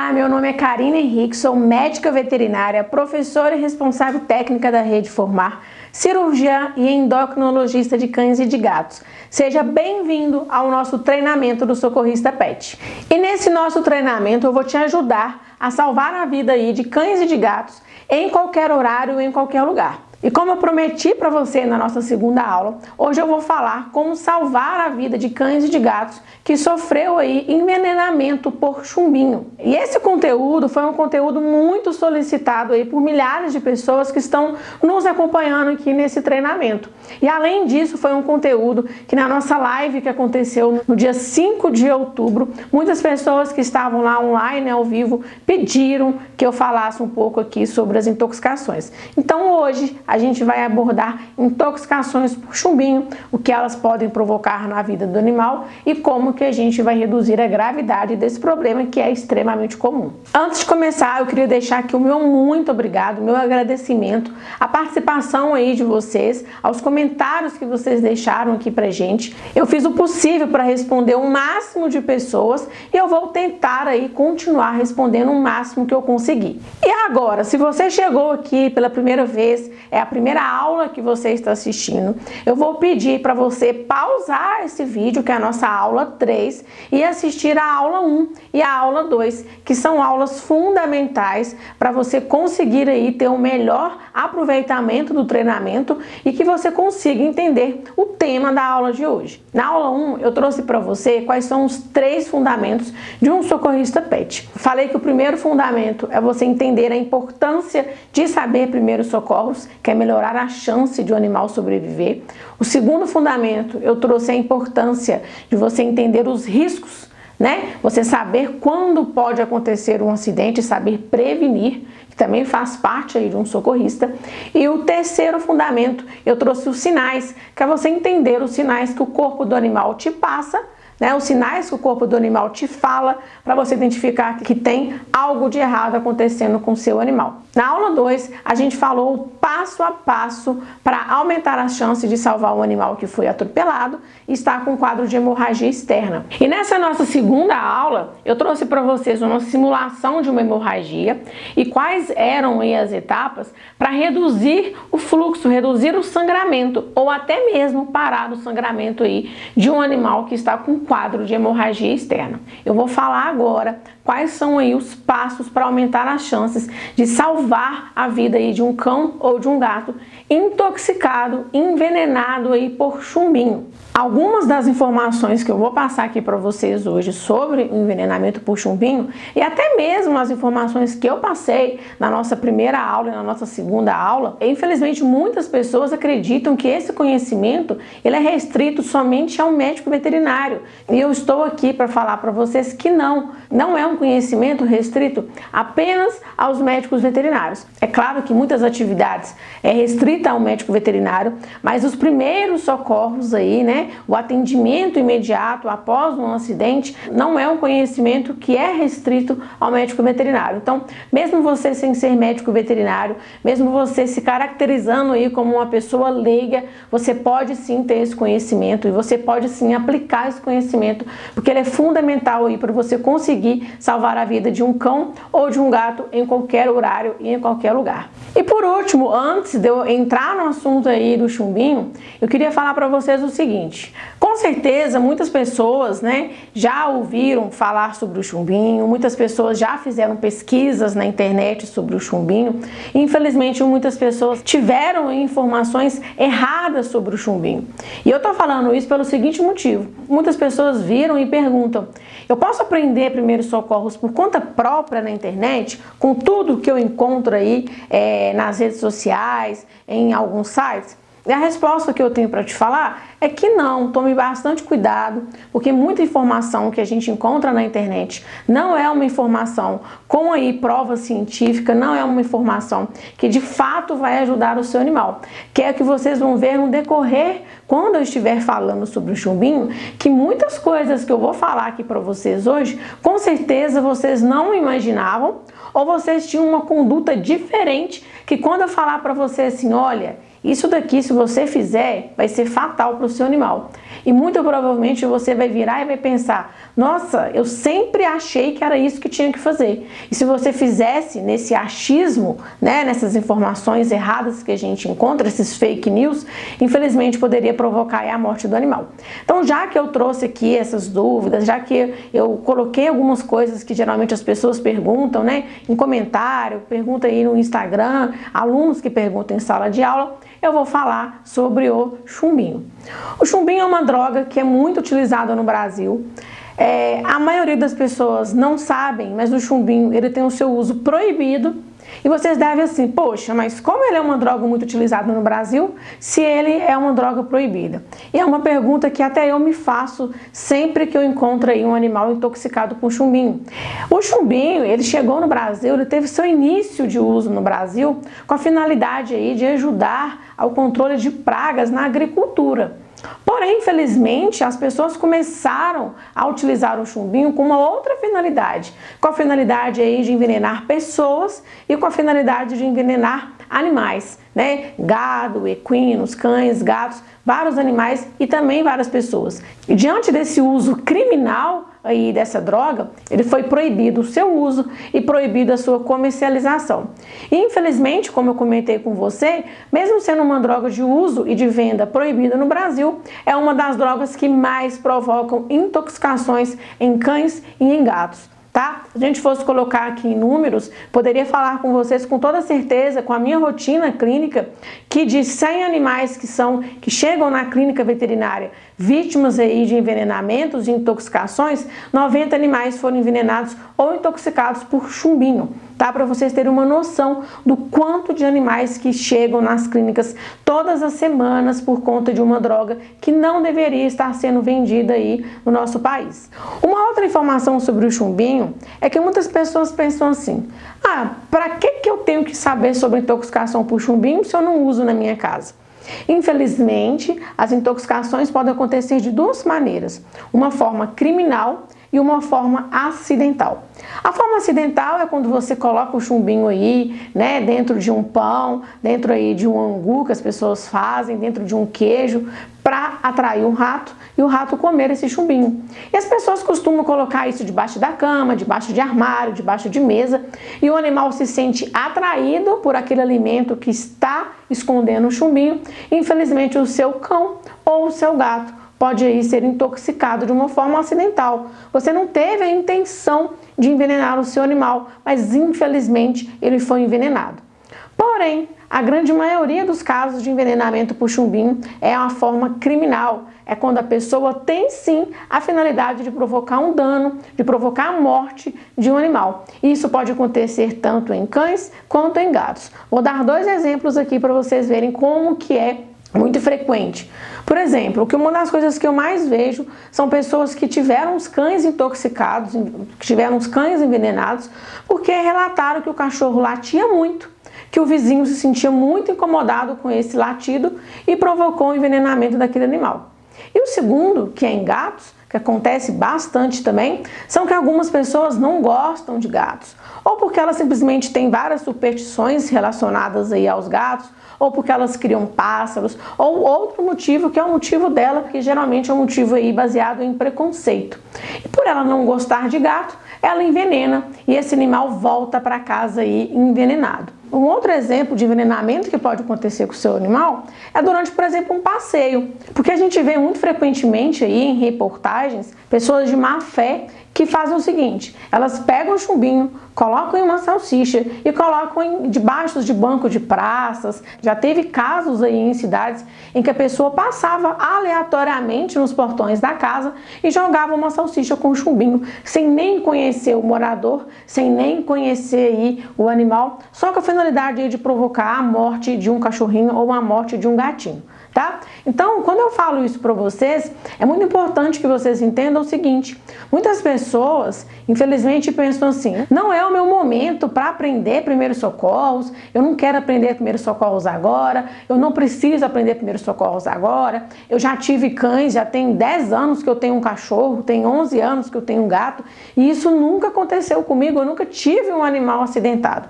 Olá, meu nome é Karina Henrique, sou médica veterinária, professora e responsável técnica da Rede Formar, cirurgiã e endocrinologista de cães e de gatos. Seja bem-vindo ao nosso treinamento do Socorrista Pet. E nesse nosso treinamento eu vou te ajudar a salvar a vida aí de cães e de gatos em qualquer horário e em qualquer lugar. E como eu prometi para você na nossa segunda aula, hoje eu vou falar como salvar a vida de cães e de gatos que sofreu aí envenenamento por chumbinho. E esse conteúdo foi um conteúdo muito solicitado aí por milhares de pessoas que estão nos acompanhando aqui nesse treinamento. E além disso, foi um conteúdo que na nossa live que aconteceu no dia 5 de outubro, muitas pessoas que estavam lá online, ao vivo, pediram que eu falasse um pouco aqui sobre as intoxicações. Então hoje a gente vai abordar intoxicações por chumbinho, o que elas podem provocar na vida do animal e como que a gente vai reduzir a gravidade desse problema que é extremamente comum. Antes de começar, eu queria deixar aqui o meu muito obrigado, meu agradecimento, a participação aí de vocês, aos comentários que vocês deixaram aqui pra gente. Eu fiz o possível para responder o máximo de pessoas e eu vou tentar aí continuar respondendo o máximo que eu conseguir. E agora, se você chegou aqui pela primeira vez, é a primeira aula que você está assistindo, eu vou pedir para você pausar esse vídeo, que é a nossa aula 3, e assistir a aula 1 e a aula 2, que são aulas fundamentais para você conseguir aí ter um melhor aproveitamento do treinamento e que você consiga entender o tema da aula de hoje. Na aula 1, eu trouxe para você quais são os 3 fundamentos de um socorrista pet. Falei que o primeiro fundamento é você entender a importância de saber primeiros socorros, que é melhorar a chance de o animal sobreviver. O segundo fundamento, eu trouxe a importância de você entender os riscos, né? Você saber quando pode acontecer um acidente, saber prevenir, que também faz parte aí de um socorrista. E o terceiro fundamento, eu trouxe os sinais, que é você entender os sinais que o corpo do animal te passa, né, os sinais que o corpo do animal te fala para você identificar que tem algo de errado acontecendo com o seu animal. Na aula 2, a gente falou o passo a passo para aumentar a chance de salvar um animal que foi atropelado e está com quadro de hemorragia externa. E nessa nossa segunda aula, eu trouxe para vocês uma simulação de uma hemorragia e quais eram aí as etapas para reduzir o fluxo, reduzir o sangramento ou até mesmo parar o sangramento aí de um animal que está com quadro de hemorragia externa. Eu vou falar agora quais são aí os passos para aumentar as chances de salvar a vida aí de um cão ou de um gato intoxicado, envenenado aí por chumbinho. Algumas das informações que eu vou passar aqui para vocês hoje sobre o envenenamento por chumbinho e até mesmo as informações que eu passei na nossa primeira aula e na nossa segunda aula, infelizmente muitas pessoas acreditam que esse conhecimento ele é restrito somente ao médico veterinário. E eu estou aqui para falar para vocês que não é um conhecimento restrito apenas aos médicos veterinários. É claro que muitas atividades é restrita ao médico veterinário, mas os primeiros socorros aí, né, o atendimento imediato após um acidente não é um conhecimento que é restrito ao médico veterinário. Então, mesmo você sem ser médico veterinário, mesmo você se caracterizando aí como uma pessoa leiga, você pode sim ter esse conhecimento e você pode sim aplicar esse conhecimento, porque ele é fundamental aí para você conseguir salvar a vida de um cão ou de um gato em qualquer horário e em qualquer lugar. E por último, antes de eu entrar no assunto aí do chumbinho, eu queria falar para vocês o seguinte: com certeza muitas pessoas, né, já ouviram falar sobre o chumbinho, muitas pessoas já fizeram pesquisas na internet sobre o chumbinho. Infelizmente muitas pessoas tiveram informações erradas sobre o chumbinho. E eu tô falando isso pelo seguinte motivo: muitas pessoas viram e perguntam: eu posso aprender primeiros socorros por conta própria na internet, com tudo que eu encontro aí nas redes sociais, em alguns sites? E a resposta que eu tenho para te falar é que não, tome bastante cuidado, porque muita informação que a gente encontra na internet não é uma informação com aí prova científica, não é uma informação que de fato vai ajudar o seu animal. Que é que vocês vão ver no decorrer, quando eu estiver falando sobre o chumbinho, que muitas coisas que eu vou falar aqui para vocês hoje, com certeza vocês não imaginavam, ou vocês tinham uma conduta diferente, que quando eu falar para vocês assim, olha, isso daqui, se você fizer, vai ser fatal para o seu animal. E muito provavelmente você vai virar e vai pensar: nossa, eu sempre achei que era isso que tinha que fazer. E se você fizesse nesse achismo, né, nessas informações erradas que a gente encontra, esses fake news, infelizmente poderia provocar a morte do animal. Então, já que eu trouxe aqui essas dúvidas, já que eu coloquei algumas coisas que geralmente as pessoas perguntam, né, em comentário, pergunta aí no Instagram, alunos que perguntam em sala de aula, eu vou falar sobre o chumbinho. O chumbinho é uma droga que é muito utilizada no Brasil. A maioria das pessoas não sabem, mas o chumbinho ele tem o seu uso proibido. E vocês devem assim: poxa, mas como ele é uma droga muito utilizada no Brasil, se ele é uma droga proibida? E é uma pergunta que até eu me faço sempre que eu encontro aí um animal intoxicado com chumbinho. O chumbinho, ele chegou no Brasil, ele teve seu início de uso no Brasil com a finalidade aí de ajudar ao controle de pragas na agricultura. Porém, infelizmente, as pessoas começaram a utilizar o chumbinho com uma outra finalidade, com a finalidade aí de envenenar pessoas e com a finalidade de envenenar animais, né? Gado, equinos, cães, gatos, vários animais e também várias pessoas. E diante desse uso criminal aí dessa droga, ele foi proibido o seu uso e proibida a sua comercialização. E infelizmente, como eu comentei com você, mesmo sendo uma droga de uso e de venda proibida no Brasil, é uma das drogas que mais provocam intoxicações em cães e em gatos. Tá? Se a gente fosse colocar aqui em números, poderia falar com vocês com toda certeza, com a minha rotina clínica, que de 100 animais que chegam na clínica veterinária vítimas aí de envenenamentos e intoxicações, 90 animais foram envenenados ou intoxicados por chumbinho. Tá? Para vocês terem uma noção do quanto de animais que chegam nas clínicas todas as semanas por conta de uma droga que não deveria estar sendo vendida aí no nosso país. Uma outra informação sobre o chumbinho é que muitas pessoas pensam assim: para que eu tenho que saber sobre intoxicação por chumbinho se eu não uso na minha casa? Infelizmente, as intoxicações podem acontecer de duas maneiras: uma forma criminal e uma forma acidental. A forma acidental é quando você coloca o chumbinho aí, né, dentro de um pão, dentro aí de um angu que as pessoas fazem, dentro de um queijo, para atrair um rato e o rato comer esse chumbinho. E as pessoas costumam colocar isso debaixo da cama, debaixo de armário, debaixo de mesa, e o animal se sente atraído por aquele alimento que está escondendo o chumbinho. Infelizmente, o seu cão ou o seu gato pode aí ser intoxicado de uma forma acidental. Você não teve a intenção de envenenar o seu animal, mas infelizmente ele foi envenenado. Porém, a grande maioria dos casos de envenenamento por chumbinho é uma forma criminal. É quando a pessoa tem sim a finalidade de provocar um dano, de provocar a morte de um animal. Isso pode acontecer tanto em cães quanto em gatos. Vou dar dois exemplos aqui para vocês verem como que é muito frequente. Por exemplo, uma das coisas que eu mais vejo são pessoas que tiveram os cães intoxicados, que tiveram os cães envenenados, porque relataram que o cachorro latia muito, que o vizinho se sentia muito incomodado com esse latido e provocou o envenenamento daquele animal. E o segundo, que é em gatos, que acontece bastante também, são que algumas pessoas não gostam de gatos, ou porque elas simplesmente têm várias superstições relacionadas aí aos gatos, ou porque elas criam pássaros, ou outro motivo que é o motivo dela, que geralmente é um motivo aí baseado em preconceito. E por ela não gostar de gato, ela envenena e esse animal volta para casa aí envenenado. Um outro exemplo de envenenamento que pode acontecer com o seu animal é durante, por exemplo, um passeio. Porque a gente vê muito frequentemente aí em reportagens pessoas de má fé que fazem o seguinte: elas pegam o chumbinho, colocam em uma salsicha e colocam debaixo de banco de praças. Já teve casos aí em cidades em que a pessoa passava aleatoriamente nos portões da casa e jogava uma salsicha com chumbinho, sem nem conhecer o morador, sem nem conhecer aí o animal, só com a finalidade de provocar a morte de um cachorrinho ou a morte de um gatinho. Tá? Então, quando eu falo isso para vocês, é muito importante que vocês entendam o seguinte: muitas pessoas, infelizmente, pensam assim: não é o meu momento para aprender primeiros socorros, eu não quero aprender primeiros socorros agora, eu não preciso aprender primeiros socorros agora, eu já tive cães, já tem 10 anos que eu tenho um cachorro, tem 11 anos que eu tenho um gato, e isso nunca aconteceu comigo, eu nunca tive um animal acidentado.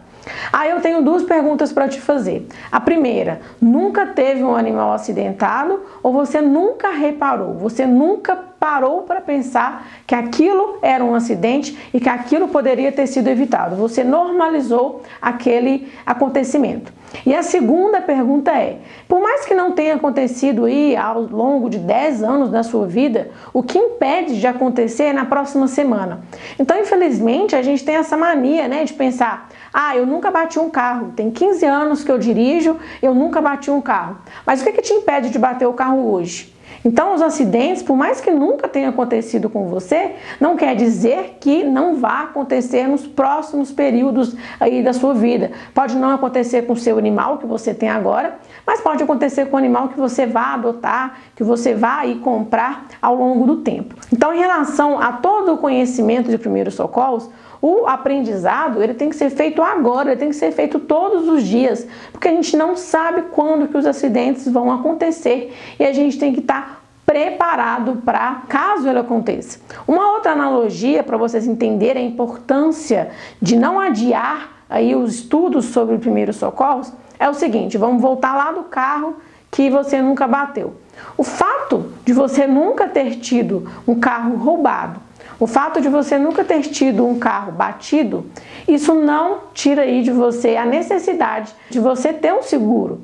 Aí eu tenho duas perguntas para te fazer. A primeira, nunca teve um animal acidentado ou você nunca reparou? Você nunca parou para pensar que aquilo era um acidente e que aquilo poderia ter sido evitado? Você normalizou aquele acontecimento. E a segunda pergunta é, por mais que não tenha acontecido aí ao longo de 10 anos da sua vida, o que impede de acontecer na próxima semana? Então, infelizmente, a gente tem essa mania, né, de pensar, eu nunca bati um carro, tem 15 anos que eu dirijo, eu nunca bati um carro. Mas o que te impede de bater o carro hoje? Então, os acidentes, por mais que nunca tenha acontecido com você, não quer dizer que não vá acontecer nos próximos períodos aí da sua vida. Pode não acontecer com o seu animal que você tem agora, mas pode acontecer com o animal que você vá adotar, que você vá aí comprar ao longo do tempo. Então, em relação a todo o conhecimento de primeiros socorros, o aprendizado, ele tem que ser feito agora, ele tem que ser feito todos os dias, porque a gente não sabe quando que os acidentes vão acontecer e a gente tem que estar preparado para caso ele aconteça. Uma outra analogia para vocês entenderem a importância de não adiar aí os estudos sobre primeiros socorros é o seguinte, vamos voltar lá do carro que você nunca bateu. O fato de você nunca ter tido um carro roubado, o fato de você nunca ter tido um carro batido, isso não tira aí de você a necessidade de você ter um seguro.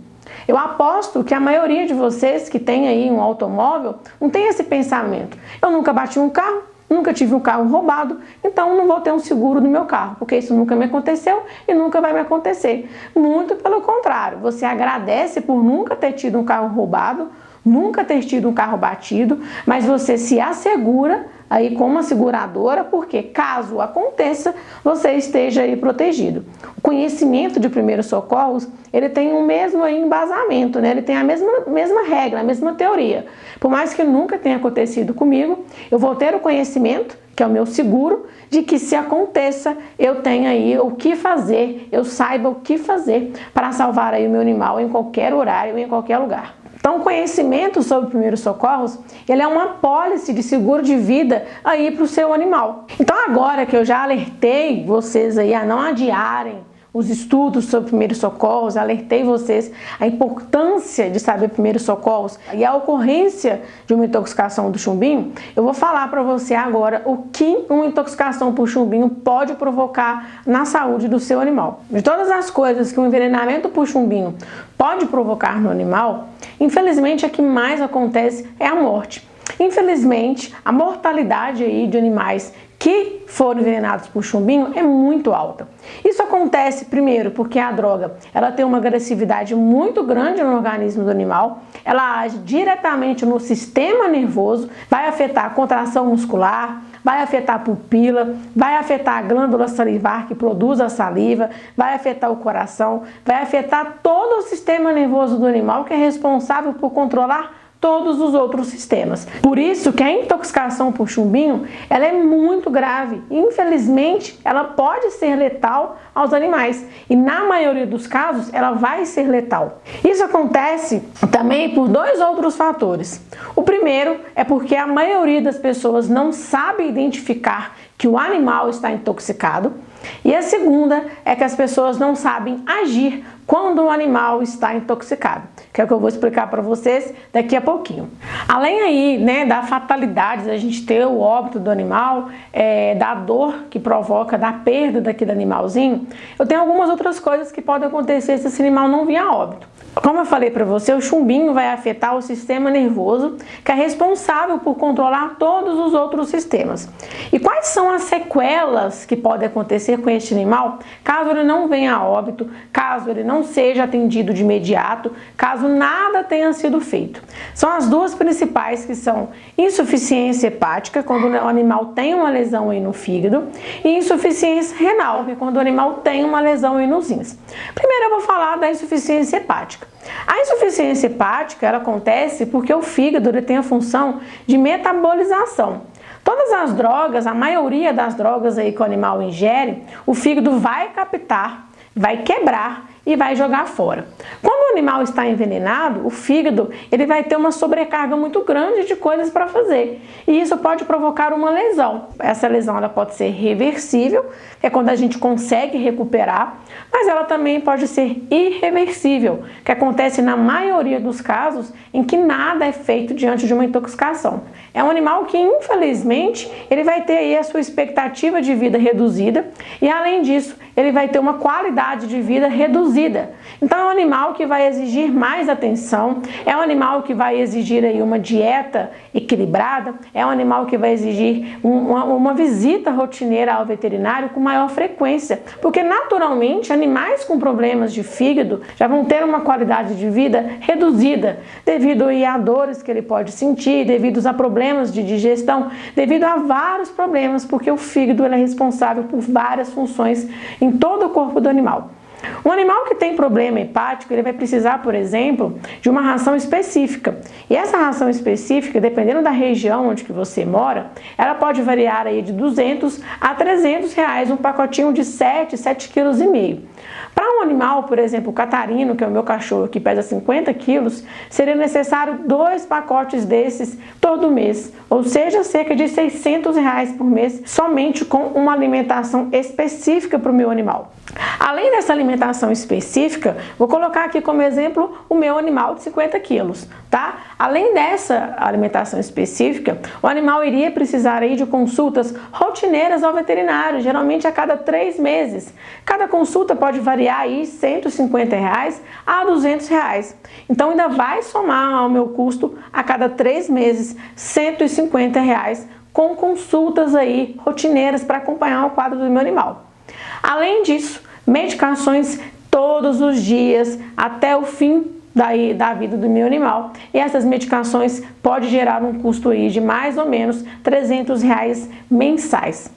Eu aposto que a maioria de vocês que tem aí um automóvel não tem esse pensamento. Eu nunca bati um carro, nunca tive um carro roubado, então não vou ter um seguro no meu carro, porque isso nunca me aconteceu e nunca vai me acontecer. Muito pelo contrário, você agradece por nunca ter tido um carro roubado, nunca ter tido um carro batido, mas você se assegura aí com uma seguradora, porque caso aconteça, você esteja aí protegido. O conhecimento de primeiros socorros, ele tem o mesmo aí embasamento, né? Ele tem a mesma regra, a mesma teoria. Por mais que nunca tenha acontecido comigo, eu vou ter o conhecimento, que é o meu seguro, de que se aconteça, eu tenha aí o que fazer, eu saiba o que fazer para salvar aí o meu animal em qualquer horário, em qualquer lugar. Então, o conhecimento sobre primeiros socorros, ele é uma apólice de seguro de vida aí para o seu animal. Então, agora que eu já alertei vocês aí a não adiarem os estudos sobre primeiros socorros, alertei vocês a importância de saber primeiros socorros e a ocorrência de uma intoxicação do chumbinho, eu vou falar para você agora o que uma intoxicação por chumbinho pode provocar na saúde do seu animal. De todas as coisas que um envenenamento por chumbinho pode provocar no animal, infelizmente a que mais acontece é a morte. Infelizmente, a mortalidade aí de animais que foram envenenados por chumbinho é muito alta. Isso acontece primeiro porque a droga ela tem uma agressividade muito grande no organismo do animal, ela age diretamente no sistema nervoso, vai afetar a contração muscular, vai afetar a pupila, vai afetar a glândula salivar que produz a saliva, vai afetar o coração, vai afetar todo o sistema nervoso do animal que é responsável por controlar todos os outros sistemas. Por isso que a intoxicação por chumbinho, ela é muito grave. Infelizmente, ela pode ser letal aos animais e na maioria dos casos, ela vai ser letal. Isso acontece também por dois outros fatores. O primeiro é porque a maioria das pessoas não sabe identificar que o animal está intoxicado. E a segunda é que as pessoas não sabem agir quando o animal está intoxicado, que é o que eu vou explicar para vocês daqui a pouquinho. Além aí, né, da fatalidade, da gente ter o óbito do animal, da dor que provoca, da perda daquele animalzinho, eu tenho algumas outras coisas que podem acontecer se esse animal não vier a óbito. Como eu falei para você, o chumbinho vai afetar o sistema nervoso, que é responsável por controlar todos os outros sistemas. E quais são as sequelas que podem acontecer com este animal, caso ele não venha a óbito, caso ele não seja atendido de imediato, caso nada tenha sido feito? São as duas principais, que são insuficiência hepática, quando o animal tem uma lesão aí no fígado, e insuficiência renal, que é quando o animal tem uma lesão aí nos rins. Primeiro eu vou falar da insuficiência hepática. A insuficiência hepática ela acontece porque o fígado ele tem a função de metabolização. Todas as drogas, a maioria das drogas aí que o animal ingere, o fígado vai captar, vai quebrar e vai jogar fora. Quando o animal está envenenado, o fígado ele vai ter uma sobrecarga muito grande de coisas para fazer e isso pode provocar uma lesão. Essa lesão ela pode ser reversível, que é quando a gente consegue recuperar, mas ela também pode ser irreversível, que acontece na maioria dos casos em que nada é feito diante de uma intoxicação. É um animal que, infelizmente, ele vai ter aí a sua expectativa de vida reduzida e, além disso, ele vai ter uma qualidade de vida reduzida. Então, é um animal que vai exigir mais atenção, é um animal que vai exigir aí uma dieta equilibrada, é um animal que vai exigir uma visita rotineira ao veterinário com maior frequência, porque, naturalmente, animais com problemas de fígado já vão ter uma qualidade de vida reduzida, devido aí a dores que ele pode sentir, devido a problemas de digestão, devido a vários problemas, porque o fígado ele é responsável por várias funções em todo o corpo do animal. Um animal que tem problema hepático, ele vai precisar, por exemplo, de uma ração específica. E essa ração específica, dependendo da região onde que você mora, ela pode variar aí de 200 a 300 reais, um pacotinho de 7,5 kg. Para um animal, por exemplo, o Catarino, que é o meu cachorro, que pesa 50 quilos, seria necessário 2 pacotes desses todo mês, ou seja, cerca de 600 reais por mês, somente com uma alimentação específica para o meu animal. Além dessa alimentação específica, vou colocar aqui como exemplo o meu animal de 50 quilos, tá? Além dessa alimentação específica, o animal iria precisar aí de consultas rotineiras ao veterinário, geralmente a cada 3 meses. Cada consulta pode variar aí 150 reais a 200 reais. Então ainda vai somar ao meu custo a cada 3 meses 150 reais com consultas aí rotineiras para acompanhar o quadro do meu animal. Além disso, medicações todos os dias até o fim da vida do meu animal. E essas medicações podem gerar um custo aí de mais ou menos 300 reais mensais.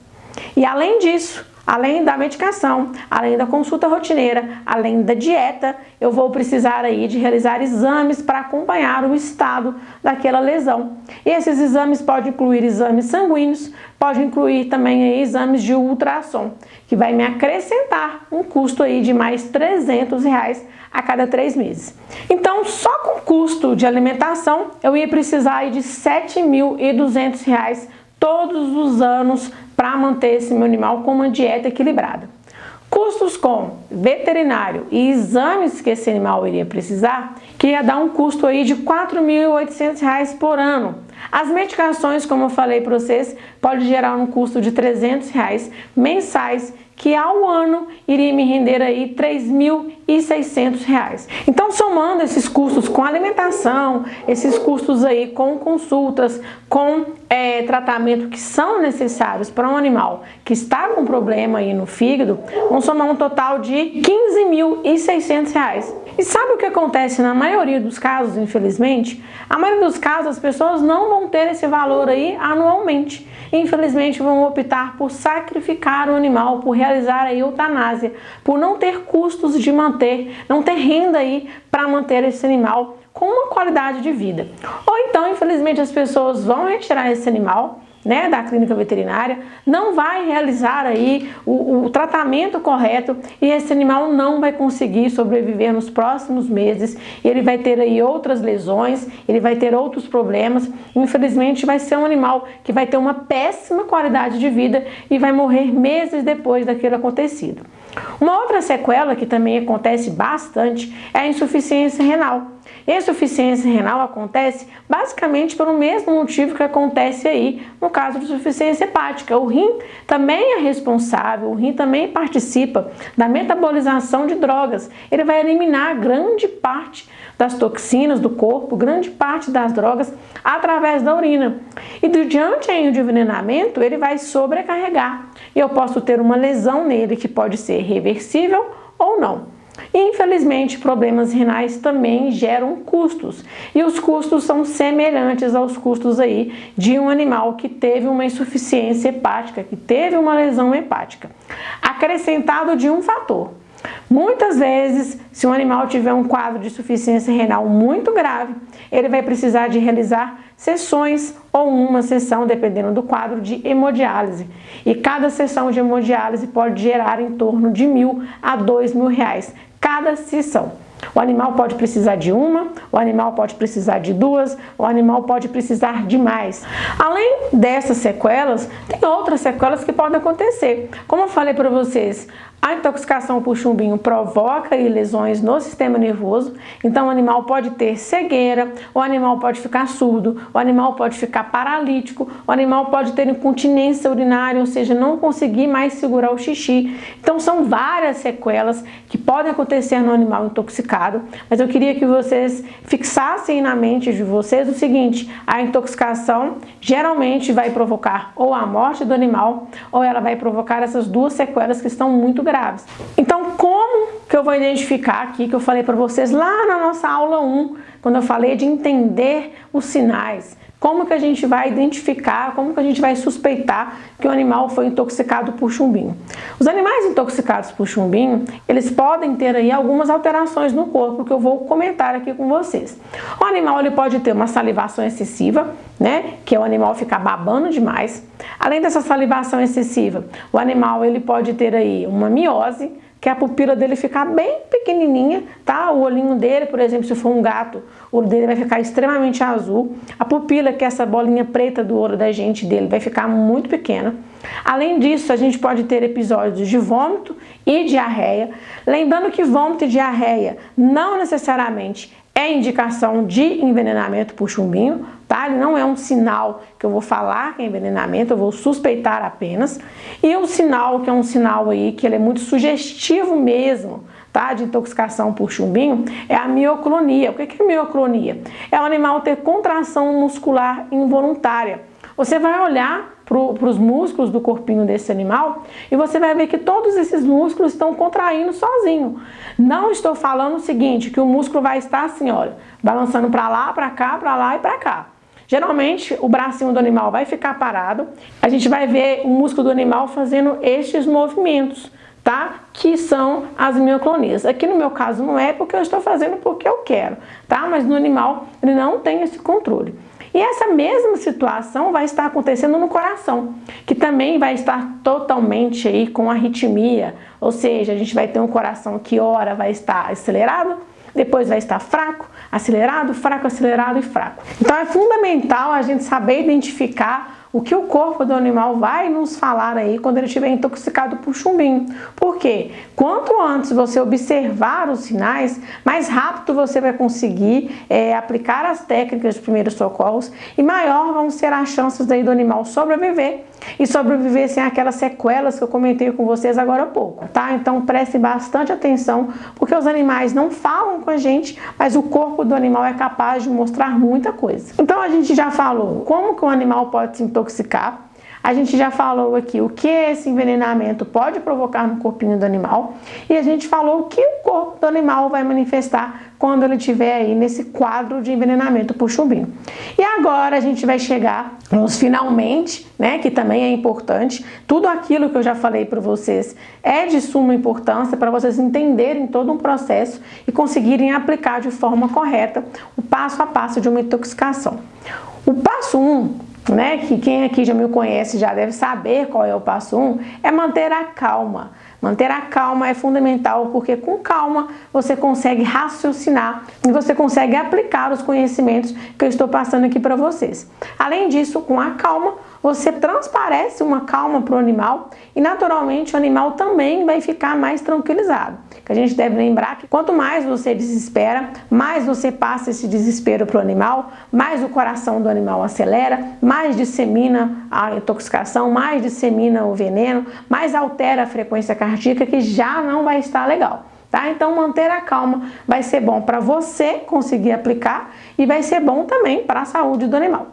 E além disso, além da medicação, além da consulta rotineira, além da dieta, eu vou precisar aí de realizar exames para acompanhar o estado daquela lesão. E esses exames podem incluir exames sanguíneos, pode incluir também aí exames de ultrassom, que vai me acrescentar um custo aí de mais 300 reais a cada 3 meses. Então, só com custo de alimentação, eu ia precisar aí de 7.200 reais todos os anos para manter esse meu animal com uma dieta equilibrada. Custos com veterinário e exames que esse animal iria precisar, que ia dar um custo aí de R$ 4.800 reais por ano. As medicações, como eu falei para vocês, pode gerar um custo de R$ 300 reais mensais, que ao ano iria me render aí R$ 3.600 reais. Então, somando esses custos com alimentação, esses custos aí com consultas, com tratamento que são necessários para um animal que está com problema aí no fígado, vão somar um total de R$ 15.600 reais. E sabe o que acontece na maioria dos casos, infelizmente? A maioria dos casos as pessoas não vão ter esse valor aí anualmente. Infelizmente vão optar por sacrificar o animal, por realizar a eutanásia, por não ter custos de manter, não ter renda aí para manter esse animal com uma qualidade de vida. Ou então, infelizmente, as pessoas vão retirar esse animal, né, da clínica veterinária, não vai realizar aí o tratamento correto e esse animal não vai conseguir sobreviver nos próximos meses. Ele vai ter aí outras lesões, ele vai ter outros problemas. Infelizmente, vai ser um animal que vai ter uma péssima qualidade de vida e vai morrer meses depois daquilo acontecido. Uma outra sequela que também acontece bastante é a insuficiência renal. E a insuficiência renal acontece basicamente pelo mesmo motivo que acontece aí no caso de insuficiência hepática. O rim também é responsável, o rim também participa da metabolização de drogas. Ele vai eliminar grande parte das toxinas do corpo, grande parte das drogas através da urina. E diante aí do envenenamento, ele vai sobrecarregar. E eu posso ter uma lesão nele que pode ser reversível ou não. E, infelizmente, problemas renais também geram custos. E os custos são semelhantes aos custos aí de um animal que teve uma insuficiência hepática, que teve uma lesão hepática. Acrescentado de um fator. Muitas vezes, se um animal tiver um quadro de insuficiência renal muito grave, ele vai precisar de realizar sessões ou uma sessão, dependendo do quadro, de hemodiálise. E cada sessão de hemodiálise pode gerar em torno de R$ 1.000 a R$ 2.000 cada sessão. O animal pode precisar de uma, o animal pode precisar de duas, o animal pode precisar de mais. Além dessas sequelas, tem outras sequelas que podem acontecer. Como eu falei para vocês, a intoxicação por chumbinho provoca lesões no sistema nervoso, então o animal pode ter cegueira, o animal pode ficar surdo, o animal pode ficar paralítico, o animal pode ter incontinência urinária, ou seja, não conseguir mais segurar o xixi. Então são várias sequelas que podem acontecer no animal intoxicado, mas eu queria que vocês fixassem na mente de vocês o seguinte: a intoxicação geralmente vai provocar ou a morte do animal, ou ela vai provocar essas duas sequelas que estão muito graves. Então, como que eu vou identificar aqui, que eu falei para vocês lá na nossa aula 1, quando eu falei de entender os sinais? Como que a gente vai identificar, como que a gente vai suspeitar que o animal foi intoxicado por chumbinho? Os animais intoxicados por chumbinho, eles podem ter aí algumas alterações no corpo que eu vou comentar aqui com vocês. O animal ele pode ter uma salivação excessiva, né, que é o animal ficar babando demais. Além dessa salivação excessiva, o animal ele pode ter aí uma miose, que a pupila dele ficar bem pequenininha, tá? O olhinho dele, por exemplo, se for um gato, o olho dele vai ficar extremamente azul. A pupila, que é essa bolinha preta do olho da gente dele, vai ficar muito pequena. Além disso, a gente pode ter episódios de vômito e diarreia. Lembrando que vômito e diarreia não necessariamente é indicação de envenenamento por chumbinho, tá? Ele não é um sinal que eu vou falar que é envenenamento, eu vou suspeitar apenas. E um sinal que é um sinal aí que ele é muito sugestivo mesmo, tá? De intoxicação por chumbinho, é a mioclonia. O que é mioclonia? É o animal ter contração muscular involuntária. Você vai olhar para os músculos do corpinho desse animal e você vai ver que todos esses músculos estão contraindo sozinho. Não estou falando o seguinte, que o músculo vai estar assim, olha, balançando para lá, para cá, para lá e para cá. Geralmente o bracinho do animal vai ficar parado, a gente vai ver o músculo do animal fazendo estes movimentos, tá? Que são as mioclonias. Aqui no meu caso não é porque eu estou fazendo porque eu quero, tá? Mas no animal ele não tem esse controle. E essa mesma situação vai estar acontecendo no coração, que também vai estar totalmente aí com arritmia, ou seja, a gente vai ter um coração que ora vai estar acelerado, depois vai estar fraco, acelerado, fraco, acelerado e fraco. Então é fundamental a gente saber identificar o que o corpo do animal vai nos falar aí quando ele estiver intoxicado por chumbinho. Por quê? Quanto antes você observar os sinais, mais rápido você vai conseguir aplicar as técnicas de primeiros socorros e maior vão ser as chances aí do animal sobreviver e sobreviver sem aquelas sequelas que eu comentei com vocês agora há pouco, tá? Então prestem bastante atenção, porque os animais não falam com a gente, mas o corpo do animal é capaz de mostrar muita coisa. Então a gente já falou como que o animal pode se intoxicar, a gente já falou aqui o que esse envenenamento pode provocar no corpinho do animal e a gente falou o que o corpo do animal vai manifestar quando ele estiver aí nesse quadro de envenenamento por chumbinho. E agora a gente vai chegar nos finalmente, né, que também é importante. Tudo aquilo que eu já falei para vocês é de suma importância para vocês entenderem todo um processo e conseguirem aplicar de forma correta o passo a passo de uma intoxicação. O passo 1, né, que quem aqui já me conhece já deve saber qual é o passo 1, é manter a calma. Manter a calma é fundamental, porque com calma você consegue raciocinar e você consegue aplicar os conhecimentos que eu estou passando aqui para vocês. Além disso, com a calma, você transparece uma calma para o animal e naturalmente o animal também vai ficar mais tranquilizado. Que a gente deve lembrar que quanto mais você desespera, mais você passa esse desespero para o animal, mais o coração do animal acelera, mais dissemina a intoxicação, mais dissemina o veneno, mais altera a frequência cardíaca, que já não vai estar legal. Tá? Então manter a calma vai ser bom para você conseguir aplicar e vai ser bom também para a saúde do animal.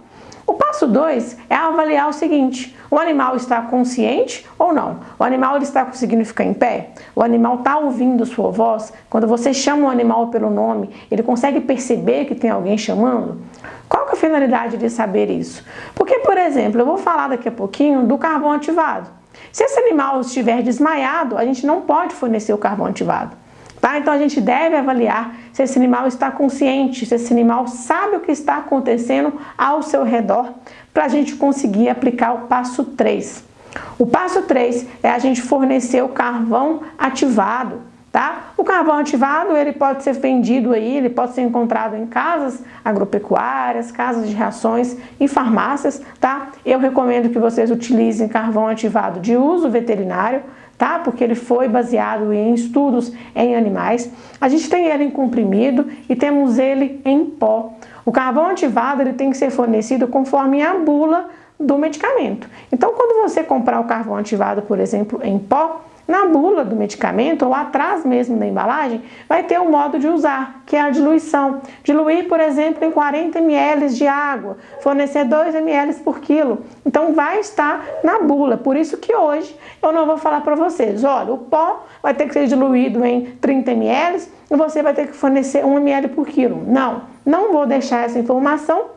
O passo 2 é avaliar o seguinte: o animal está consciente ou não? O animal ele está conseguindo ficar em pé? O animal está ouvindo sua voz? Quando você chama o animal pelo nome, ele consegue perceber que tem alguém chamando? Qual que é a finalidade de saber isso? Porque, por exemplo, eu vou falar daqui a pouquinho do carvão ativado. Se esse animal estiver desmaiado, a gente não pode fornecer o carvão ativado. Tá? Então a gente deve avaliar se esse animal está consciente, se esse animal sabe o que está acontecendo ao seu redor, para a gente conseguir aplicar o passo 3. O passo 3 é a gente fornecer o carvão ativado. tá? O carvão ativado, ele pode ser vendido aí, ele pode ser encontrado em casas agropecuárias, casas de rações e farmácias, tá? Eu recomendo que vocês utilizem carvão ativado de uso veterinário, tá? Porque ele foi baseado em estudos em animais. A gente tem ele em comprimido e temos ele em pó. O carvão ativado, ele tem que ser fornecido conforme a bula do medicamento. Então, quando você comprar o carvão ativado, por exemplo, em pó, na bula do medicamento, ou atrás mesmo da embalagem, vai ter um modo de usar, que é a diluição. Diluir, por exemplo, em 40 ml de água, fornecer 2 ml por quilo. Então, vai estar na bula. Por isso que hoje eu não vou falar para vocês, olha, o pó vai ter que ser diluído em 30 ml e você vai ter que fornecer 1 ml por quilo. Não vou deixar essa informação,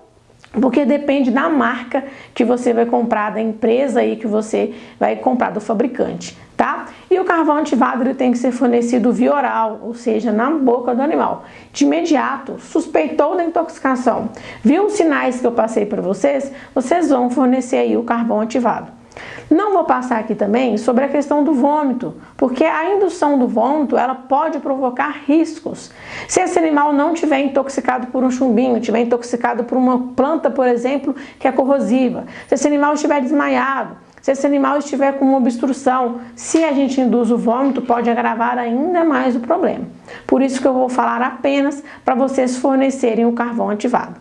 porque depende da marca que você vai comprar, da empresa aí que você vai comprar, do fabricante, tá? E o carvão ativado, ele tem que ser fornecido via oral, ou seja, na boca do animal. De imediato, suspeitou da intoxicação, viu os sinais que eu passei para vocês, vocês vão fornecer aí o carvão ativado. Não vou passar aqui também sobre a questão do vômito, porque a indução do vômito, ela pode provocar riscos. Se esse animal não estiver intoxicado por um chumbinho, estiver intoxicado por uma planta, por exemplo, que é corrosiva, se esse animal estiver desmaiado, se esse animal estiver com uma obstrução, se a gente induz o vômito, pode agravar ainda mais o problema. Por isso que eu vou falar apenas para vocês fornecerem o carvão ativado.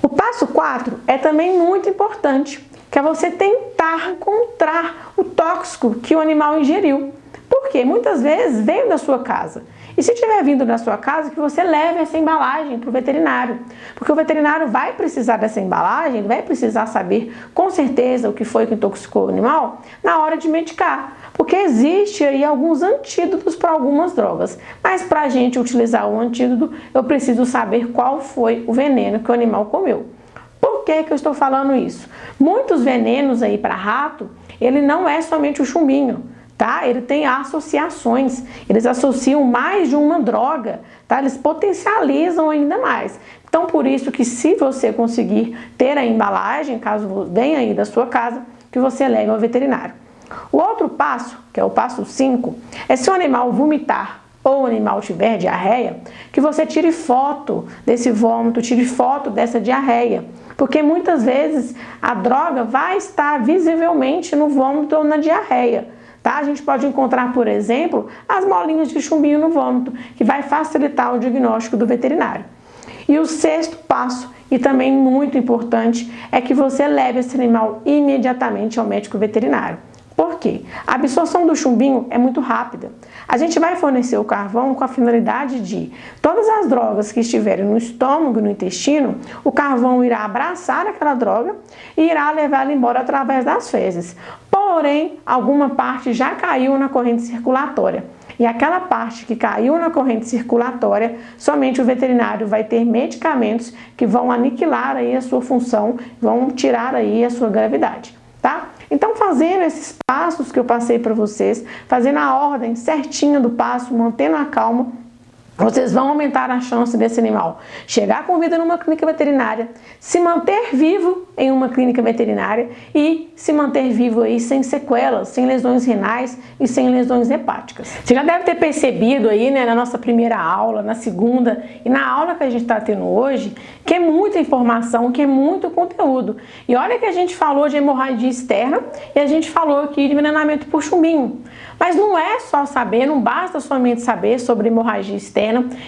O passo 4 é também muito importante, que é você tentar encontrar o tóxico que o animal ingeriu. Porque muitas vezes veio da sua casa. E se tiver vindo da sua casa, que você leve essa embalagem para o veterinário. Porque o veterinário vai precisar dessa embalagem, ele vai precisar saber com certeza o que foi que intoxicou o animal na hora de medicar. Porque existe aí alguns antídotos para algumas drogas. Mas para a gente utilizar o antídoto, eu preciso saber qual foi o veneno que o animal comeu. Por que que eu estou falando isso? Muitos venenos aí para rato, ele não é somente o chumbinho, tá? Ele tem associações, eles associam mais de uma droga, tá? Eles potencializam ainda mais. Então, por isso que se você conseguir ter a embalagem, caso venha aí da sua casa, que você leve ao veterinário. O outro passo, que é o passo 5, é se o animal vomitar ou o animal tiver diarreia, que você tire foto desse vômito, tire foto dessa diarreia. Porque muitas vezes a droga vai estar visivelmente no vômito ou na diarreia, tá? A gente pode encontrar, por exemplo, as bolinhas de chumbinho no vômito, que vai facilitar o diagnóstico do veterinário. E o sexto passo, e também muito importante, é que você leve esse animal imediatamente ao médico veterinário. Por quê? A absorção do chumbinho é muito rápida. A gente vai fornecer o carvão com a finalidade de todas as drogas que estiverem no estômago e no intestino, o carvão irá abraçar aquela droga e irá levá-la embora através das fezes. Porém, alguma parte já caiu na corrente circulatória. E aquela parte que caiu na corrente circulatória, somente o veterinário vai ter medicamentos que vão aniquilar aí a sua função, vão tirar aí a sua gravidade, tá? Então, fazendo esses passos que eu passei para vocês, fazendo a ordem certinha do passo, mantendo a calma, vocês vão aumentar a chance desse animal chegar com vida numa clínica veterinária, se manter vivo em uma clínica veterinária e se manter vivo aí sem sequelas, sem lesões renais e sem lesões hepáticas. Você já deve ter percebido aí, né, na nossa primeira aula, na segunda e na aula que a gente está tendo hoje, que é muita informação, que é muito conteúdo. E olha que a gente falou de hemorragia externa e a gente falou aqui de envenenamento por chumbinho. Mas não é só saber, não basta somente saber sobre hemorragia externa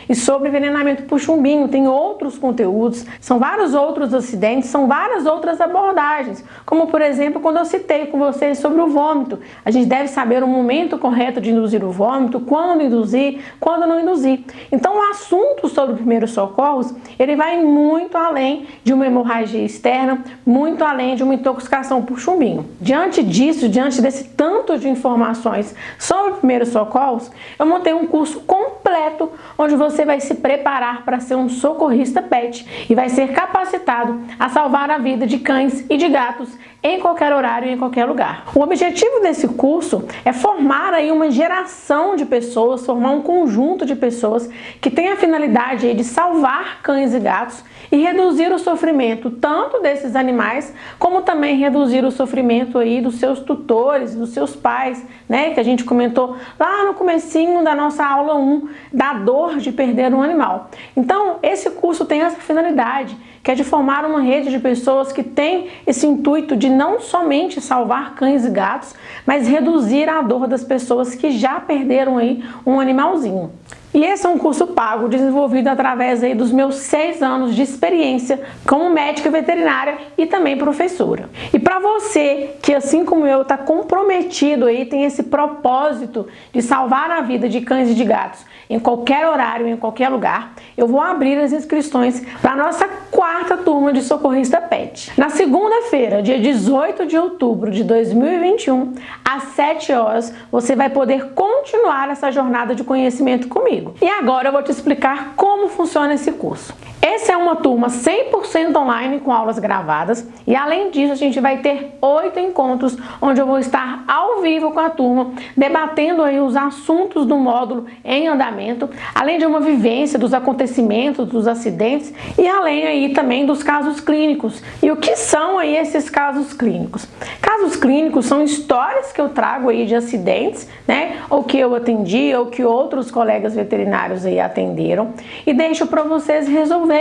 e sobre envenenamento por chumbinho. Tem outros conteúdos, são vários outros acidentes, são várias outras abordagens. Como, por exemplo, quando eu citei com vocês sobre o vômito. A gente deve saber o momento correto de induzir o vômito, quando induzir, quando não induzir. Então, o assunto sobre primeiros socorros, ele vai muito além de uma hemorragia externa, muito além de uma intoxicação por chumbinho. Diante disso, diante desse tanto de informações sobre primeiros socorros, eu montei um curso completo onde você vai se preparar para ser um socorrista pet e vai ser capacitado a salvar a vida de cães e de gatos em qualquer horário e em qualquer lugar. O objetivo desse curso é formar aí uma geração de pessoas, formar um conjunto de pessoas que tem a finalidade aí de salvar cães e gatos e reduzir o sofrimento tanto desses animais, como também reduzir o sofrimento aí dos seus tutores, dos seus pais, né? Que a gente comentou lá no comecinho da nossa aula 1, da dor de perder um animal. Então, esse curso tem essa finalidade, que é de formar uma rede de pessoas que tem esse intuito de não somente salvar cães e gatos, mas reduzir a dor das pessoas que já perderam aí um animalzinho. E esse é um curso pago, desenvolvido através aí dos meus 6 anos de experiência como médica veterinária e também professora. E para você que, assim como eu, está comprometido aí, tem esse propósito de salvar a vida de cães e de gatos em qualquer horário, em qualquer lugar, eu vou abrir as inscrições para a nossa 4ª turma de Socorrista Pet. Na segunda-feira, dia 18 de outubro de 2021, às 7 horas, você vai poder continuar essa jornada de conhecimento comigo. E agora eu vou te explicar como funciona esse curso. Essa é uma turma 100% online com aulas gravadas e além disso a gente vai ter 8 encontros onde eu vou estar ao vivo com a turma debatendo aí os assuntos do módulo em andamento, além de uma vivência dos acontecimentos, dos acidentes e além aí também dos casos clínicos. E o que são aí esses casos clínicos? Casos clínicos são histórias que eu trago aí de acidentes, né? Ou que eu atendi ou que outros colegas veterinários aí atenderam e deixo para vocês resolverem.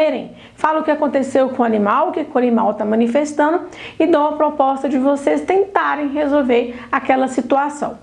Falo o que aconteceu com o animal, o que o animal está manifestando e dou a proposta de vocês tentarem resolver aquela situação.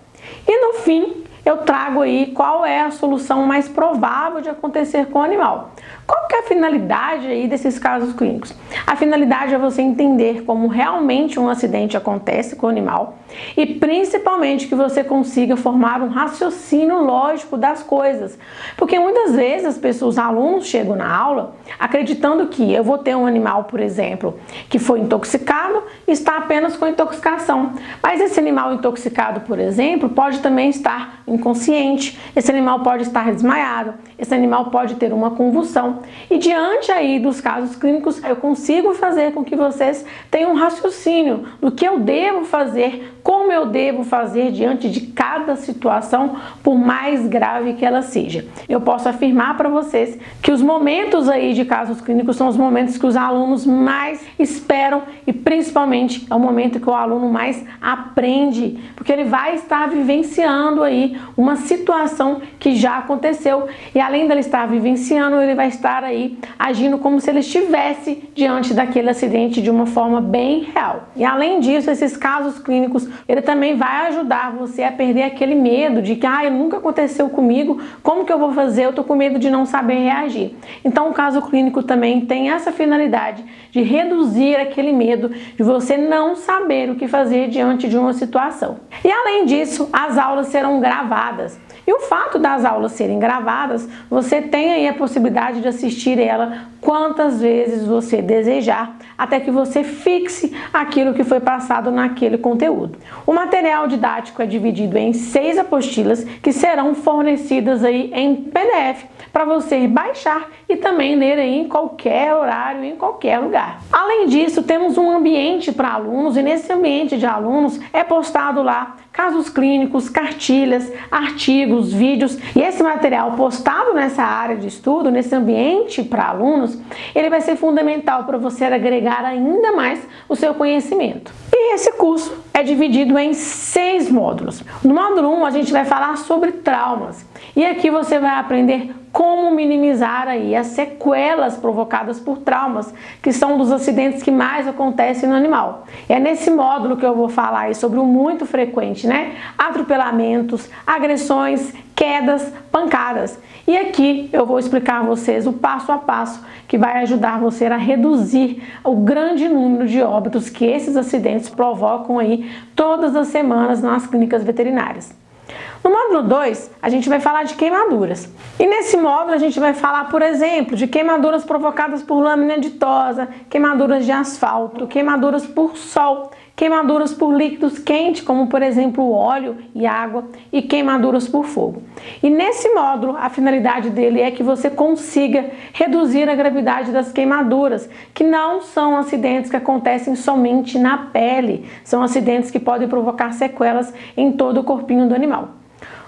E no fim, eu trago aí qual é a solução mais provável de acontecer com o animal. Qual que é a finalidade aí desses casos clínicos? A finalidade é você entender como realmente um acidente acontece com o animal e principalmente que você consiga formar um raciocínio lógico das coisas. Porque muitas vezes as pessoas, os alunos chegam na aula acreditando que eu vou ter um animal, por exemplo, que foi intoxicado e está apenas com intoxicação. Mas esse animal intoxicado, por exemplo, pode também estar inconsciente, esse animal pode estar desmaiado, esse animal pode ter uma convulsão. E diante aí dos casos clínicos, eu consigo fazer com que vocês tenham um raciocínio do que eu devo fazer, como eu devo fazer diante de cada situação, por mais grave que ela seja. Eu posso afirmar para vocês que os momentos aí de casos clínicos são os momentos que os alunos mais esperam e principalmente é o momento que o aluno mais aprende, porque ele vai estar vivenciando aí uma situação que já aconteceu e além dele estar vivenciando, ele vai estar aí agindo como se ele estivesse diante daquele acidente de uma forma bem real. E além disso, esses casos clínicos, ele também vai ajudar você a perder aquele medo de que nunca aconteceu comigo, como que eu vou fazer? Eu tô com medo de não saber reagir. Então o caso clínico também tem essa finalidade de reduzir aquele medo de você não saber o que fazer diante de uma situação. E além disso, as aulas serão gravadas. E o fato das aulas serem gravadas, você tem aí a possibilidade de assistir ela quantas vezes você desejar, até que você fixe aquilo que foi passado naquele conteúdo. O material didático é dividido em 6 apostilas que serão fornecidas aí em PDF para você baixar e também ler aí em qualquer horário, em qualquer lugar. Além disso, temos um ambiente para alunos e nesse ambiente de alunos é postado lá casos clínicos, cartilhas, artigos, vídeos e esse material postado nessa área de estudo, nesse ambiente para alunos, ele vai ser fundamental para você agregar ainda mais o seu conhecimento. E esse curso é dividido em 6 módulos. No módulo 1 a gente vai falar sobre traumas e aqui você vai aprender como minimizar aí as sequelas provocadas por traumas, que são dos acidentes que mais acontecem no animal. É nesse módulo que eu vou falar aí sobre o muito frequente, né? Atropelamentos, agressões, quedas, pancadas. E aqui eu vou explicar a vocês o passo a passo que vai ajudar você a reduzir o grande número de óbitos que esses acidentes provocam aí todas as semanas nas clínicas veterinárias. No módulo 2, a gente vai falar de queimaduras. E nesse módulo a gente vai falar, por exemplo, de queimaduras provocadas por lâmina ditosa, queimaduras de asfalto, queimaduras por sol, queimaduras por líquidos quentes, como por exemplo óleo e água, e queimaduras por fogo. E nesse módulo, a finalidade dele é que você consiga reduzir a gravidade das queimaduras, que não são acidentes que acontecem somente na pele, são acidentes que podem provocar sequelas em todo o corpinho do animal.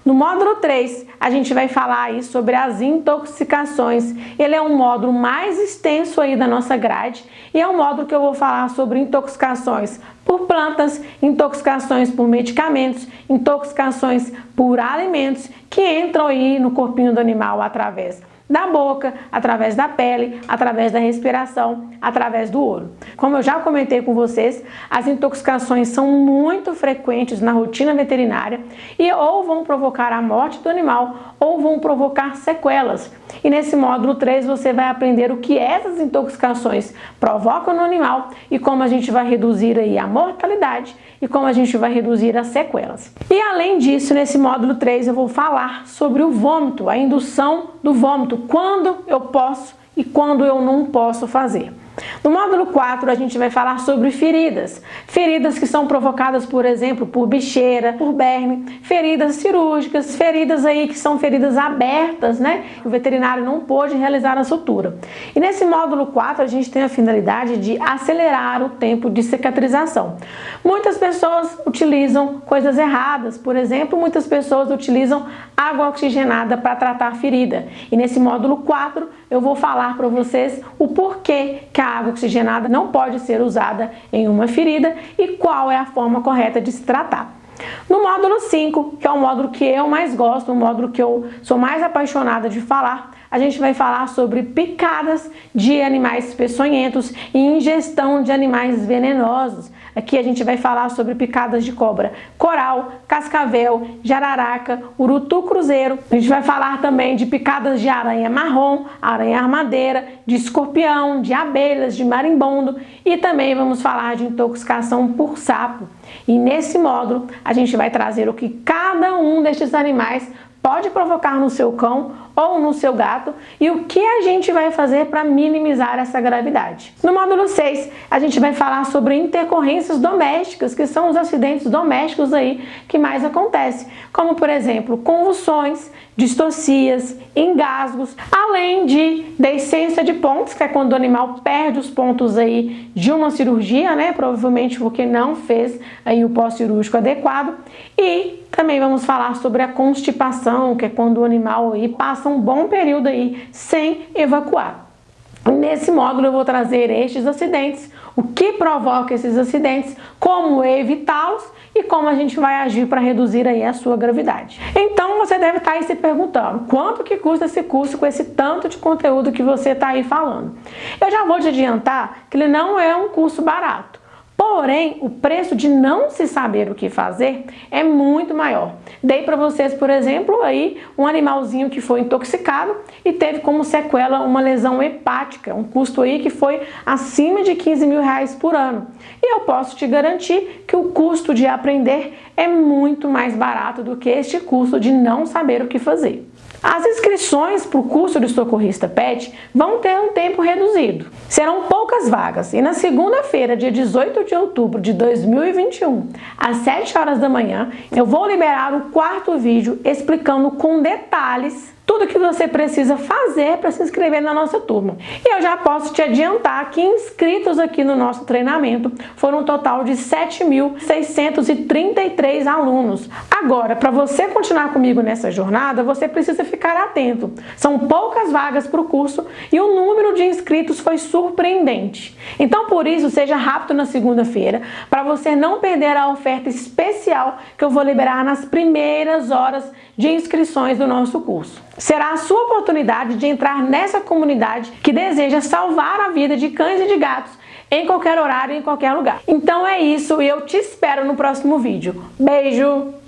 No módulo 3, a gente vai falar aí sobre as intoxicações. Ele é um módulo mais extenso aí da nossa grade e é um módulo que eu vou falar sobre intoxicações por plantas, intoxicações por medicamentos, intoxicações por alimentos que entram aí no corpinho do animal através da boca, através da pele, através da respiração, através do olho. Como eu já comentei com vocês, as intoxicações são muito frequentes na rotina veterinária e ou vão provocar a morte do animal ou vão provocar sequelas. E nesse módulo 3 você vai aprender o que essas intoxicações provocam no animal e como a gente vai reduzir aí a mortalidade e como a gente vai reduzir as sequelas. E além disso, nesse módulo 3 eu vou falar sobre o vômito, a indução do vômito, quando eu posso e quando eu não posso fazer. No módulo 4, a gente vai falar sobre feridas. Feridas que são provocadas, por exemplo, por bicheira, por berne, feridas cirúrgicas, feridas aí que são feridas abertas, né? O veterinário não pôde realizar a sutura. E nesse módulo 4, a gente tem a finalidade de acelerar o tempo de cicatrização. Muitas pessoas utilizam coisas erradas, por exemplo, muitas pessoas utilizam água oxigenada para tratar a ferida. E nesse módulo 4, eu vou falar para vocês o porquê que a água oxigenada não pode ser usada em uma ferida e qual é a forma correta de se tratar. No módulo 5, que é o módulo que eu mais gosto, o módulo que eu sou mais apaixonada de falar, a gente vai falar sobre picadas de animais peçonhentos e ingestão de animais venenosos. Aqui a gente vai falar sobre picadas de cobra coral, cascavel, jararaca, urutu cruzeiro. A gente vai falar também de picadas de aranha marrom, aranha armadeira, de escorpião, de abelhas, de marimbondo e também vamos falar de intoxicação por sapo. E nesse módulo a gente vai trazer o que cada um destes animais pode provocar no seu cão ou no seu gato e o que a gente vai fazer para minimizar essa gravidade. No módulo 6, a gente vai falar sobre intercorrências domésticas, que são os acidentes domésticos aí que mais acontecem, como por exemplo, convulsões, distocias, engasgos, além de deiscência de pontos, que é quando o animal perde os pontos aí de uma cirurgia, né, provavelmente porque não fez aí o pós-cirúrgico adequado, e também vamos falar sobre a constipação, que é quando o animal aí passa um bom período aí sem evacuar. Nesse módulo eu vou trazer estes acidentes, o que provoca esses acidentes, como evitá-los e como a gente vai agir para reduzir aí a sua gravidade. Então você deve estar aí se perguntando, quanto que custa esse curso com esse tanto de conteúdo que você está aí falando? Eu já vou te adiantar que ele não é um curso barato. Porém, o preço de não se saber o que fazer é muito maior. Dei para vocês, por exemplo, aí um animalzinho que foi intoxicado e teve como sequela uma lesão hepática, um custo aí que foi acima de 15 mil reais por ano. E eu posso te garantir que o custo de aprender é muito mais barato do que este custo de não saber o que fazer. As inscrições para o curso de socorrista pet vão ter um tempo reduzido. Serão poucas vagas e na segunda-feira, dia 18 de outubro de 2021, às 7 horas da manhã, eu vou liberar o 4º vídeo explicando com detalhes tudo que você precisa fazer para se inscrever na nossa turma. E eu já posso te adiantar que inscritos aqui no nosso treinamento foram um total de 7.633 alunos. Agora, para você continuar comigo nessa jornada, você precisa ficar atento. São poucas vagas para o curso e o número de inscritos foi surpreendente. Então, por isso, seja rápido na segunda-feira para você não perder a oferta especial que eu vou liberar nas primeiras horas de inscrições do nosso curso. Será a sua oportunidade de entrar nessa comunidade que deseja salvar a vida de cães e de gatos em qualquer horário, em qualquer lugar. Então é isso e eu te espero no próximo vídeo. Beijo!